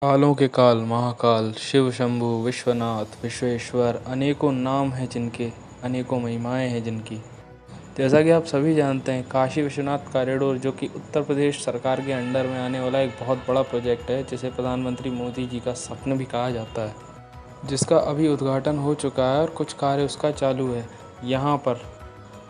कालों के काल महाकाल शिव शंभु विश्वनाथ विश्वेश्वर अनेकों नाम हैं जिनके, अनेकों महिमाएं हैं जिनकी। जैसा कि आप सभी जानते हैं, काशी विश्वनाथ कॉरिडोर जो कि उत्तर प्रदेश सरकार के अंडर में आने वाला एक बहुत बड़ा प्रोजेक्ट है, जिसे प्रधानमंत्री मोदी जी का स्वप्न भी कहा जाता है, जिसका अभी उद्घाटन हो चुका है और कुछ कार्य उसका चालू है। यहाँ पर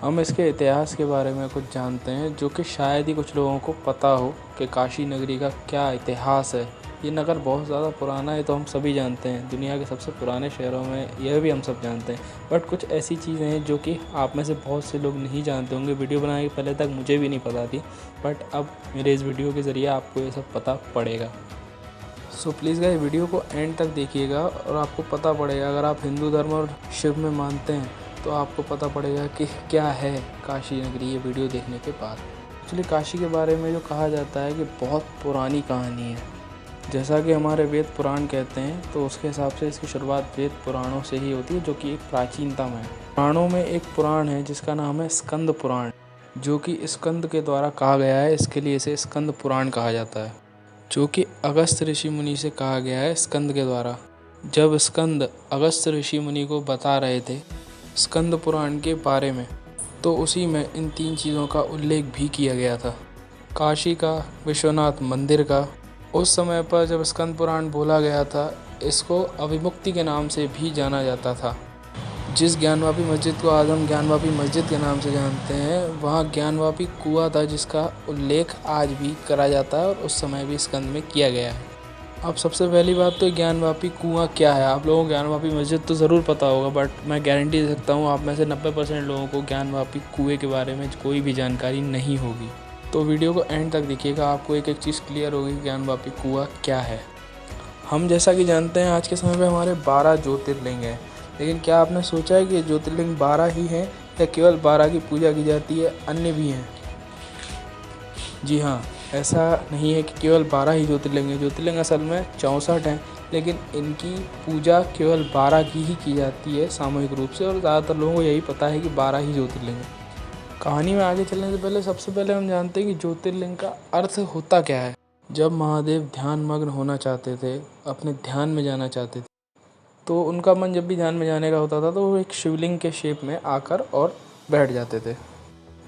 हम इसके इतिहास के बारे में कुछ जानते हैं, जो कि शायद ही कुछ लोगों को पता हो कि काशी नगरी का क्या इतिहास है। ये नगर बहुत ज़्यादा पुराना है, तो हम सभी जानते हैं, दुनिया के सबसे पुराने शहरों में यह भी हम सब जानते हैं। बट कुछ ऐसी चीज़ें हैं जो कि आप में से बहुत से लोग नहीं जानते होंगे। वीडियो बनाने के पहले तक मुझे भी नहीं पता थी, बट अब मेरे इस वीडियो के ज़रिए आपको ये सब पता पड़ेगा। सो प्लीज़ गाइस, वीडियो को एंड तक देखिएगा और आपको पता पड़ेगा। अगर आप हिंदू धर्म और शिव में मानते हैं तो आपको पता पड़ेगा कि क्या है काशी नगरी ये वीडियो देखने के बाद। एक्चुअली काशी के बारे में जो कहा जाता है कि बहुत पुरानी कहानी है। जैसा कि हमारे वेद पुराण कहते हैं, तो उसके हिसाब से इसकी शुरुआत वेद पुराणों से ही होती है, जो कि एक प्राचीनतम है। पुराणों में एक पुराण है जिसका नाम है स्कंद पुराण, जो कि स्कंद के द्वारा कहा गया है, इसके लिए इसे स्कंद पुराण कहा जाता है, जो कि अगस्त ऋषि मुनि से कहा गया है स्कंद के द्वारा। जब स्कंद अगस्त ऋषि मुनि को बता रहे थे स्कंद पुराण के बारे में, तो उसी में इन 3 चीज़ों का उल्लेख भी किया गया था, काशी का, विश्वनाथ मंदिर का। उस समय पर जब स्कंद पुराण बोला गया था, इसको अभिमुक्ति के नाम से भी जाना जाता था। जिस ज्ञानवापी मस्जिद को आज हम ज्ञानवापी मस्जिद के नाम से जानते हैं, वहाँ ज्ञानवापी कुआं था जिसका उल्लेख आज भी करा जाता है और उस समय भी स्कंद में किया गया है। अब सबसे पहली बात तो ज्ञानवापी कुआं क्या है। आप लोगों को ज्ञानवापी मस्जिद तो ज़रूर पता होगा, बट मैं गारंटी दे सकता हूँ आप में से 90% लोगों को ज्ञानवापी कुएं के बारे में कोई भी जानकारी नहीं होगी। तो वीडियो को एंड तक देखिएगा, आपको एक एक चीज़ क्लियर होगी ज्ञानवापी कुआं क्या है। हम जैसा कि जानते हैं, आज के समय में हमारे 12 ज्योतिर्लिंग हैं, लेकिन क्या आपने सोचा है कि ज्योतिर्लिंग 12 ही हैं या केवल 12 की पूजा की जाती है, अन्य भी हैं? जी हाँ, ऐसा नहीं है कि केवल 12 ही ज्योतिर्लिंग हैं। ज्योतिर्लिंग असल में 64 हैं, लेकिन इनकी पूजा केवल 12 की ही की जाती है सामूहिक रूप से, और ज़्यादातर लोगों को यही पता है कि 12 ही ज्योतिर्लिंग हैं। कहानी में आगे चलने से पहले सबसे पहले हम जानते हैं कि ज्योतिर्लिंग का अर्थ होता क्या है। जब महादेव ध्यान मग्न होना चाहते थे, अपने ध्यान में जाना चाहते थे, तो उनका मन जब भी ध्यान में जाने का होता था तो वो एक शिवलिंग के शेप में आकर और बैठ जाते थे,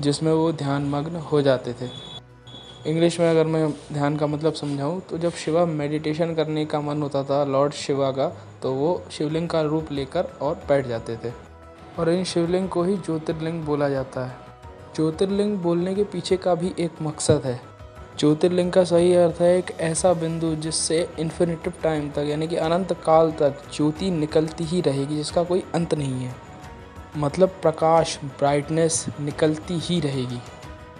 जिसमें वो ध्यान मग्न हो जाते थे। इंग्लिश में अगर मैं ध्यान का मतलब समझाऊं, तो जब शिवा मेडिटेशन करने का मन होता था लॉर्ड शिवा का, तो वो शिवलिंग का रूप लेकर और बैठ जाते थे, और इन शिवलिंग को ही ज्योतिर्लिंग बोला जाता है। ज्योतिर्लिंग बोलने के पीछे का भी एक मकसद है। ज्योतिर्लिंग का सही अर्थ है एक ऐसा बिंदु जिससे इन्फिनिटिव टाइम तक, यानी कि अनंत काल तक ज्योति निकलती ही रहेगी, जिसका कोई अंत नहीं है। मतलब प्रकाश, ब्राइटनेस निकलती ही रहेगी।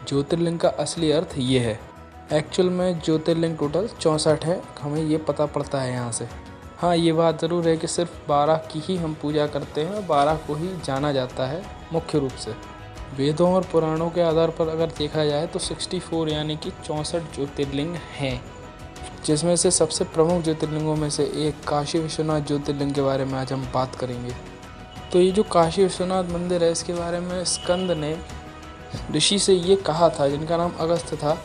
ज्योतिर्लिंग का असली अर्थ ये है। एक्चुअल में ज्योतिर्लिंग टोटल 64 है, हमें ये पता पड़ता है यहाँ से। हाँ, ये बात ज़रूर है कि सिर्फ 12 की ही हम पूजा करते हैं और 12 को ही जाना जाता है मुख्य रूप से। वेदों और पुराणों के आधार पर अगर देखा जाए तो 64 यानी कि 64 ज्योतिर्लिंग हैं, जिसमें से सबसे प्रमुख ज्योतिर्लिंगों में से एक काशी विश्वनाथ ज्योतिर्लिंग के बारे में आज हम बात करेंगे। तो ये जो काशी विश्वनाथ मंदिर है, इसके बारे में स्कंद ने ऋषि से ये कहा था, जिनका नाम अगस्त्य था,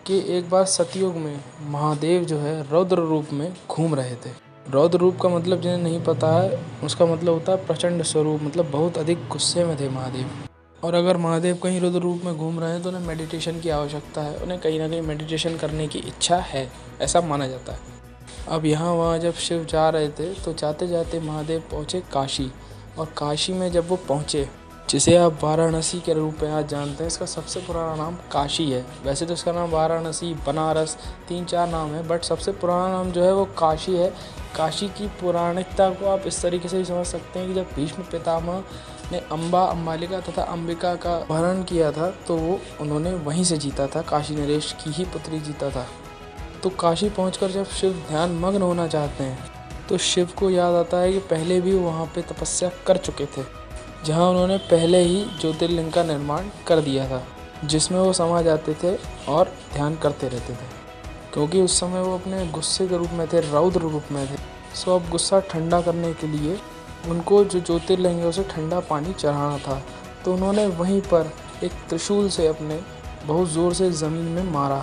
कि एक बार सतयुग में महादेव जो है रौद्र रूप में घूम रहे थे। रौद्र रूप का मतलब जिन्हें नहीं पता है, उसका मतलब होता है प्रचंड स्वरूप, मतलब बहुत अधिक गुस्से में थे महादेव। और अगर महादेव कहीं रुद्र रूप में घूम रहे हैं तो उन्हें मेडिटेशन की आवश्यकता है, उन्हें कहीं ना कहीं मेडिटेशन करने की इच्छा है, ऐसा माना जाता है। अब यहाँ वहाँ जब शिव जा रहे थे, तो जाते जाते महादेव पहुँचे काशी, और काशी में जब वो पहुँचे, जिसे आप वाराणसी के रूप में आज जानते हैं, इसका सबसे पुराना नाम काशी है। वैसे तो इसका नाम वाराणसी, बनारस, 3-4 नाम है, बट सबसे पुराना नाम जो है वो काशी है। काशी की पौराणिकता को आप इस तरीके से भी समझ सकते हैं कि जब भीष्म पितामह ने अंबालिका तथा अंबिका का अपहरण किया था, तो वो उन्होंने वहीं से जीता था, काशी नरेश की ही पुत्री जीता था। तो काशी पहुंचकर जब शिव ध्यान मग्न होना चाहते हैं, तो शिव को याद आता है कि पहले भी वहाँ पे तपस्या कर चुके थे, जहाँ उन्होंने पहले ही ज्योतिर्लिंग का निर्माण कर दिया था, जिसमें वो समा जाते थे और ध्यान करते रहते थे, क्योंकि उस समय वो अपने गुस्से के रूप में थे, रौद्र रूप में थे। सो अब गुस्सा ठंडा करने के लिए उनको जो ज्योतिर्लिंग है उसे ठंडा पानी चढ़ाना था, तो उन्होंने वहीं पर एक त्रिशूल से अपने बहुत ज़ोर से ज़मीन में मारा।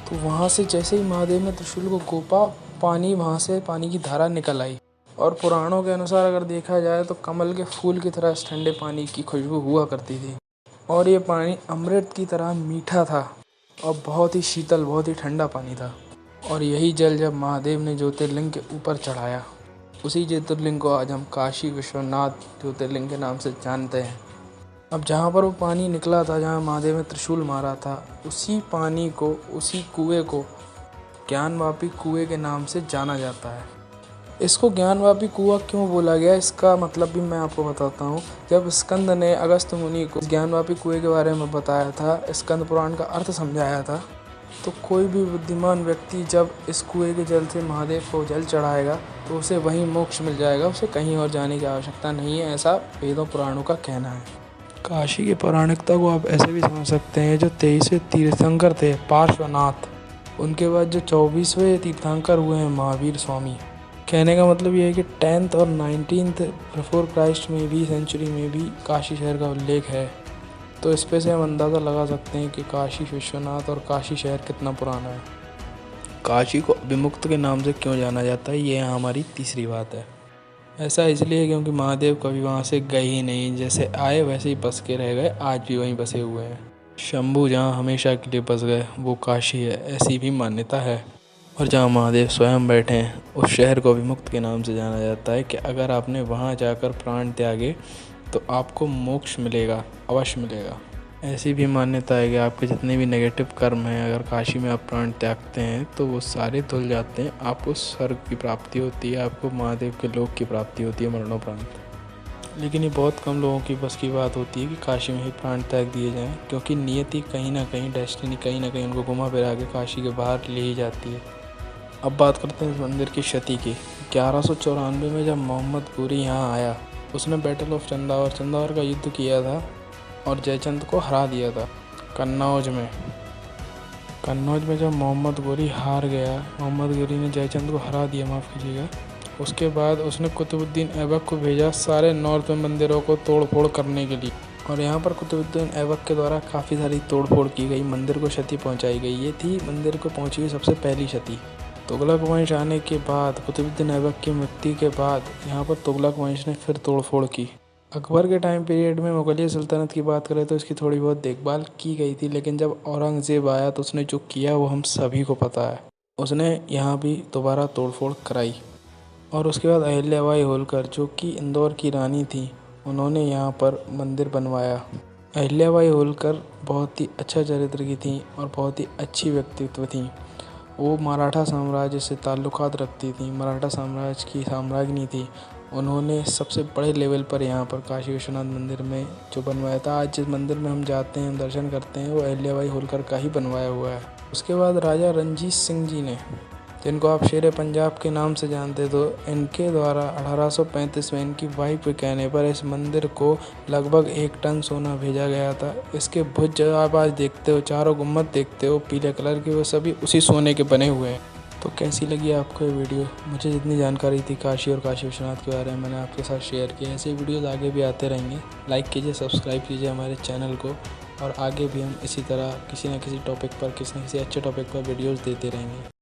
तो वहाँ से जैसे ही महादेव ने त्रिशूल को गोपा, पानी वहाँ से पानी की धारा निकल आई। और पुराणों के अनुसार अगर देखा जाए तो कमल के फूल की तरह इस ठंडे पानी की खुशबू हुआ करती थी। और ये पानी अमृत की तरह मीठा था और बहुत ही शीतल, बहुत ही ठंडा पानी था। और यही जल जब महादेव ने ज्योतिर्लिंग के ऊपर चढ़ाया, उसी ज्योतिर्लिंग को आज हम काशी विश्वनाथ ज्योतिर्लिंग के नाम से जानते हैं। अब जहाँ पर वो पानी निकला था, जहाँ महादेव ने त्रिशूल मारा था, उसी पानी को, उसी कुएं को ज्ञानवापी कुएं के नाम से जाना जाता है। इसको ज्ञानवापी कुआं क्यों बोला गया, इसका मतलब भी मैं आपको बताता हूँ। जब स्कंद ने अगस्त्य मुनि को ज्ञानवापी कुएं के बारे में बताया था, स्कंद पुराण का अर्थ समझाया था, तो कोई भी बुद्धिमान व्यक्ति जब इस कुएं के जल से महादेव को जल चढ़ाएगा तो उसे वहीं मोक्ष मिल जाएगा, उसे कहीं और जाने की आवश्यकता नहीं है, ऐसा वेदों पुराणों का कहना है। काशी की पौराणिकता को आप ऐसे भी समझ सकते हैं, जो 23वें तीर्थंकर थे पार्श्वनाथ, उनके बाद जो 24वें तीर्थंकर हुए हैं महावीर स्वामी। कहने का मतलब ये है कि 10th और 19th बिफोर क्राइस्ट में भी सेंचुरी में भी काशी शहर का उल्लेख है। तो इस पे से हम अंदाज़ा लगा सकते हैं कि काशी विश्वनाथ और काशी शहर कितना पुराना है। काशी को अभिमुक्त के नाम से क्यों जाना जाता है, ये हमारी तीसरी बात है। ऐसा इसलिए क्योंकि महादेव कभी वहाँ से गए ही नहीं, जैसे आए वैसे ही बस के रह गए, आज भी वहीं बसे हुए हैं। शंभू जहाँ हमेशा के लिए बस गए वो काशी है, ऐसी भी मान्यता है। और जहाँ महादेव स्वयं बैठे हैं उस शहर को अभिमुक्त के नाम से जाना जाता है कि अगर आपने वहाँ जाकर प्राण त्यागे तो आपको मोक्ष मिलेगा, अवश्य मिलेगा। ऐसी भी मान्यता है कि आपके जितने भी नेगेटिव कर्म हैं, अगर काशी में आप प्राण त्यागते हैं तो वो सारे धुल जाते हैं, आपको स्वर्ग की प्राप्ति होती है, आपको महादेव के लोक की प्राप्ति होती है मरणोपरांत। लेकिन ये बहुत कम लोगों की बस की बात होती है कि काशी में ही प्राण त्याग दिए जाएँ, क्योंकि नियति कहीं ना कहीं, डेस्टिनी कहीं ना कहीं उनको घुमा फिरा के काशी के बाहर ले ही जाती है। अब बात करते हैं इस मंदिर की क्षति की। 1194 में जब मोहम्मद गोरी यहाँ आया, उसने बैटल ऑफ चंदावर का युद्ध किया था और जयचंद को हरा दिया था कन्नौज में। कन्नौज में जब मोहम्मद गोरी हार गया, मोहम्मद गोरी ने जयचंद को हरा दिया, माफ़ कीजिएगा, उसके बाद उसने कुतुबुद्दीन ऐबक को भेजा सारे नॉर्थ में मंदिरों को तोड़ फोड़ करने के लिए। और यहाँ पर कुतुबुद्दीन ऐबक के द्वारा काफ़ी सारी तोड़ फोड़ की गई, मंदिर को क्षति पहुँचाई गई। ये थी मंदिर को पहुँची हुई सबसे पहली क्षति। तुगलक वंश आने के बाद, कुतुबुद्दीन ऐबक की मृत्यु के बाद यहाँ पर तुगलक वंश ने फिर तोड़फोड़ की। अकबर के टाइम पीरियड में मुगलिया सल्तनत की बात करें तो इसकी थोड़ी बहुत देखभाल की गई थी, लेकिन जब औरंगज़ेब आया तो उसने जो किया वो हम सभी को पता है। उसने यहाँ भी दोबारा तोड़फोड़ कराई। और उसके बाद अहिल्याबाई होलकर, जो कि इंदौर की रानी थी, उन्होंने यहाँ पर मंदिर बनवाया। अहिल्याबाई होलकर बहुत ही अच्छा चरित्र की थी और बहुत ही अच्छी व्यक्तित्व थी। वो मराठा साम्राज्य से ताल्लुकात रखती थी, मराठा साम्राज्य की साम्राज्ञी थी। उन्होंने सबसे बड़े लेवल पर यहाँ पर काशी विश्वनाथ मंदिर में जो बनवाया था, आज जिस मंदिर में हम जाते हैं, दर्शन करते हैं, वो अहिल्याबाई होलकर का ही बनवाया हुआ है। उसके बाद राजा रणजीत सिंह जी ने, जिनको आप शेर पंजाब के नाम से जानते, तो इनके द्वारा 1835 में इनकी वाइफ के कहने पर इस मंदिर को लगभग 1 टन सोना भेजा गया था। इसके भुज जो आप आज देखते हो, चारों गुम्बद देखते हो पीले कलर के, वो सभी उसी सोने के बने हुए हैं। तो कैसी लगी आपको ये वीडियो? मुझे जितनी जानकारी थी काशी और काशी विश्वनाथ के बारे में मैंने आपके साथ शेयर की। ऐसे वीडियोज़ आगे भी आते रहेंगे। लाइक कीजिए, सब्सक्राइब कीजिए हमारे चैनल को, और आगे भी हम इसी तरह किसी न किसी टॉपिक पर, किसी न किसी अच्छे टॉपिक पर वीडियोज़ देते रहेंगे।